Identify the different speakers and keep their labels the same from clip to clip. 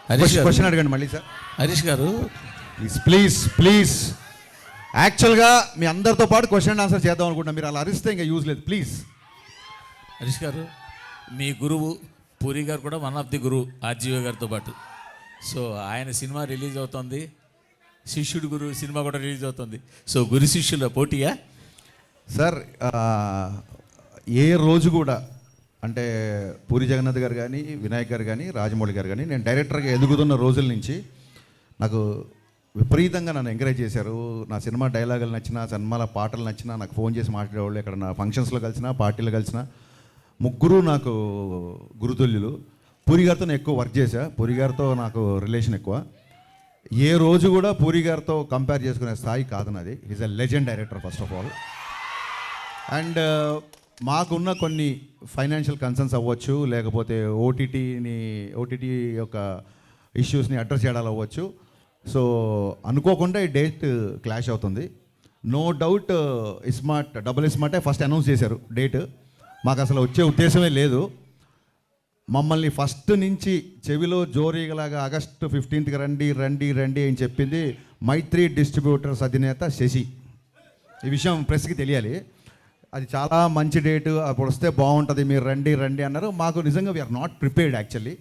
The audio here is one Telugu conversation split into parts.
Speaker 1: క్వశ్చన్ అడగండి మళ్ళీ సార్.
Speaker 2: హరీష్ గారు
Speaker 1: ప్లీజ్ ప్లీజ్ యాక్చువల్గా మీ అందరితో పాటు క్వశ్చన్ అండ్ ఆన్సర్ చేద్దాం అనుకుంటున్నా. మీరు అలా అరిస్తే ఇంకా యూజ్ లేదు. ప్లీజ్.
Speaker 2: హరీష్ గారు, మీ గురువు పూరి గారు కూడా వన్ ఆఫ్ ది గురువు ఆర్జీవి గారితో పాటు. సో ఆయన సినిమా రిలీజ్ అవుతుంది, శిష్యుడు గురు సినిమా కూడా రిలీజ్ అవుతుంది. సో గురు శిష్యుల పోటీయా
Speaker 1: సార్? ఏ రోజు కూడా అంటే పూరి జగన్నాథ్ గారు కానీ, వినాయక్ గారు కానీ, రాజమౌళి గారు కానీ, నేను డైరెక్టర్గా ఎదుగుతున్న రోజుల నుంచి నాకు విపరీతంగా నన్ను ఎంకరేజ్ చేశారు. నా సినిమా డైలాగులు నచ్చినా, సినిమాల పాటలు నచ్చినా నాకు ఫోన్ చేసి మాట్లాడేవాళ్ళు. ఇక్కడ నా ఫంక్షన్స్లో కలిసినా, పార్టీలో కలిసినా ముగ్గురు నాకు గురుతుల్యులు. పూరి గారితో నేను ఎక్కువ వర్క్ చేశా. పూరి గారితో నాకు రిలేషన్ ఎక్కువ. ఏ రోజు కూడా పూరి గారితో కంపేర్ చేసుకునే స్థాయి కాదు నాది. Is a legend director first of all. And మాకున్న కొన్ని ఫైనాన్షియల్ కన్సర్న్స్ అవ్వచ్చు, లేకపోతే ఓటీటీ యొక్క ఇష్యూస్ని అడ్రస్ చేయడాలు అవ్వచ్చు. సో అనుకోకుండా ఈ డేట్ క్లాష్ అవుతుంది. నో డౌట్ డబుల్ స్మార్టే ఫస్ట్ అనౌన్స్ చేశారు డేట్. మాకు అసలు వచ్చే ఉద్దేశమే లేదు. మమ్మల్ని ఫస్ట్ నుంచి చెవిలో జోరీగలాగా ఆగస్టు 15th రండి రండి రండి అని చెప్పింది మైత్రి డిస్ట్రిబ్యూటర్స్ అధినేత శశి. ఈ విషయం ప్రెస్కి తెలియాలి. అది చాలా మంచి డేటు, అప్పుడు వస్తే బాగుంటుంది, మీరు రండి రండి అన్నారు. మాకు నిజంగా వీఆర్ నాట్ ప్రిపేర్డ్ యాక్చువల్లీ.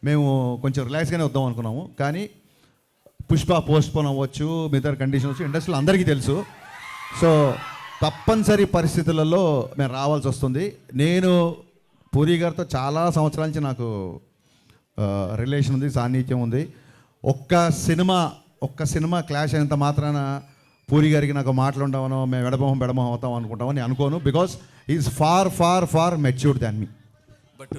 Speaker 1: మేము కొంచెం రిలాక్స్గానే వద్దాం అనుకున్నాము. కానీ పుష్ప పోస్ట్పోన్ అవ్వచ్చు, మిగతా కండిషన్స్ ఇండస్ట్రీలో అందరికీ తెలుసు. సో తప్పనిసరి పరిస్థితులలో మేము రావాల్సి వస్తుంది. నేను పూరి గారితో చాలా సంవత్సరాల నుంచి నాకు రిలేషన్ ఉంది, సాన్నిధ్యం ఉంది. ఒక్క సినిమా క్లాష్ అయినంత మాత్రాన పూరి గారికి నాకు మాటలు ఉండవనో, మేము బెడమొహం అవుతాం అనుకుంటామని అనుకోను. Because is far far far matured than me.
Speaker 2: But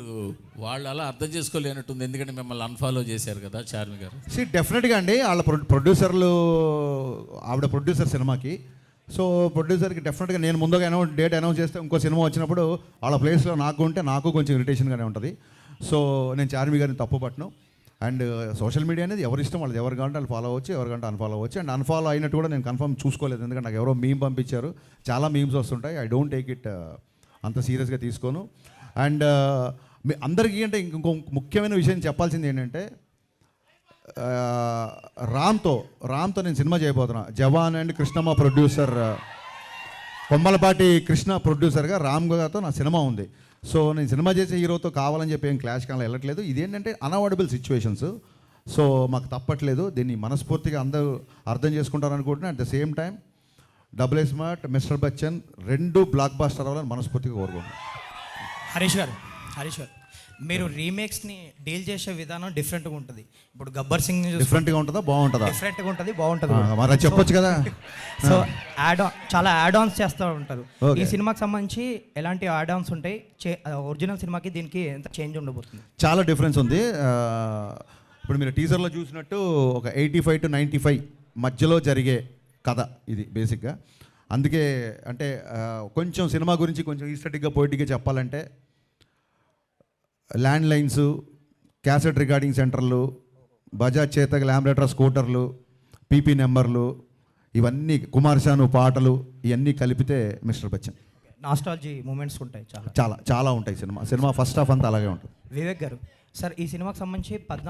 Speaker 2: వాళ్ళు అలా అర్థం చేసుకోలేనట్టుంది, ఎందుకంటే మిమ్మల్ని అన్ఫాలో చేశారు కదా చార్మి గారు.
Speaker 1: డెఫినెట్గా అండి, వాళ్ళ ప్రొడ్యూసర్లు, ఆవిడ ప్రొడ్యూసర్ సినిమాకి. సో ప్రొడ్యూసర్కి డెఫినెట్గా నేను ముందుగా డేట్ అనౌన్స్ చేస్తే ఇంకో సినిమా వచ్చినప్పుడు వాళ్ళ ప్లేస్లో నాకు ఉంటే నాకు కొంచెం ఇరిటేషన్గానే ఉంటుంది. సో నేను చార్మి గారిని తప్పు పట్టను. అండ్ సోషల్ మీడియా అనేది ఎవరి ఇష్టం, వాళ్ళది ఎవరు కావాలంటే వాళ్ళు ఫాలో అవ్వచ్చు, ఎవరు కావాలంటే అన్ఫాలో అవ్వచ్చు. అండ్ అన్ఫాలో అయినట్టు కూడా నేను కన్ఫర్మ్ చూసుకోలేదు, ఎందుకంటే నాకు ఎవరో మీమ్ పంపించారు. చాలా మీమ్స్ వస్తుంటాయి. ఐ డోంట్ టేక్ ఇట్ అంత సీరియస్గా తీసుకోను. అండ్ మీ అందరికీ అంటే ఇంకో ముఖ్యమైన విషయం చెప్పాల్సింది ఏంటంటే, రామ్తో నేను సినిమా చేయబోతున్నా. జవాన్ అండ్ కృష్ణమ్మ ప్రొడ్యూసర్, కొమ్మలపాటి కృష్ణ ప్రొడ్యూసర్గా రామ్ గారితో నా సినిమా ఉంది. సో నేను సినిమా చేసే హీరోతో కావాలని చెప్పి ఏం క్లాష్ కావాలి వెళ్ళట్లేదు. ఇదేంటంటే అన్అవాయిడబుల్ సిచ్యువేషన్స్. సో మాకు తప్పట్లేదు. దీన్ని మనస్ఫూర్తిగా అందరూ అర్థం చేసుకుంటారు అనుకుంటున్నా. At the same time double smart, mister Bachchan రెండు బ్లాక్ బాస్టర్ అవ్వాలని మనస్ఫూర్తిగా కోరుకుంటున్నాను.
Speaker 3: హరీష్ గారు, మీరు రీమేక్స్ని డీల్ చేసే విధానం డిఫరెంట్గా ఉంటుంది. ఇప్పుడు గబ్బర్ సింగ్
Speaker 1: డిఫరెంట్గా ఉంటుందా, బాగుంటుందా?
Speaker 3: డిఫరెంట్గా ఉంటుంది, బాగుంటుంది.
Speaker 1: మరి చెప్పొచ్చు కదా.
Speaker 3: సో చాలా యాడ్ ఆన్స్ చేస్తూ ఉంటారు. ఈ సినిమాకి సంబంధించి ఎలాంటి యాడ్ ఆన్స్ ఉంటాయి? ఒరిజినల్ సినిమాకి దీనికి ఎంత చేంజ్ ఉండబోతుంది?
Speaker 1: చాలా డిఫరెన్స్ ఉంది. ఇప్పుడు మీరు టీజర్లో చూసినట్టు ఒక 85 to 95 మధ్యలో జరిగే కథ ఇది బేసిక్గా. అందుకే అంటే కొంచెం సినిమా గురించి కొంచెం ఈస్టెటిక్గా పోయిటిక్గా చెప్పాలంటే, ల్యాండ్ లైన్స్, క్యాసెట్ రికార్డింగ్ సెంటర్లు, బజాజ్ చేతక్ ల్యాంబ్రేటర్ స్కూటర్లు, పీపీ నెంబర్లు, ఇవన్నీ కుమార్శాను పాటలు, ఇవన్నీ కలిపితే మిస్టర్ బచ్చన్.
Speaker 3: నాస్టాలజీ మూమెంట్స్ ఉంటాయి, చాలా
Speaker 1: చాలా చాలా ఉంటాయి. సినిమా ఫస్ట్ హాఫ్ అంతా అలాగే ఉంటుంది.
Speaker 3: వివేక్ గారు, సార్ ఈ సినిమాకి సంబంధించి 14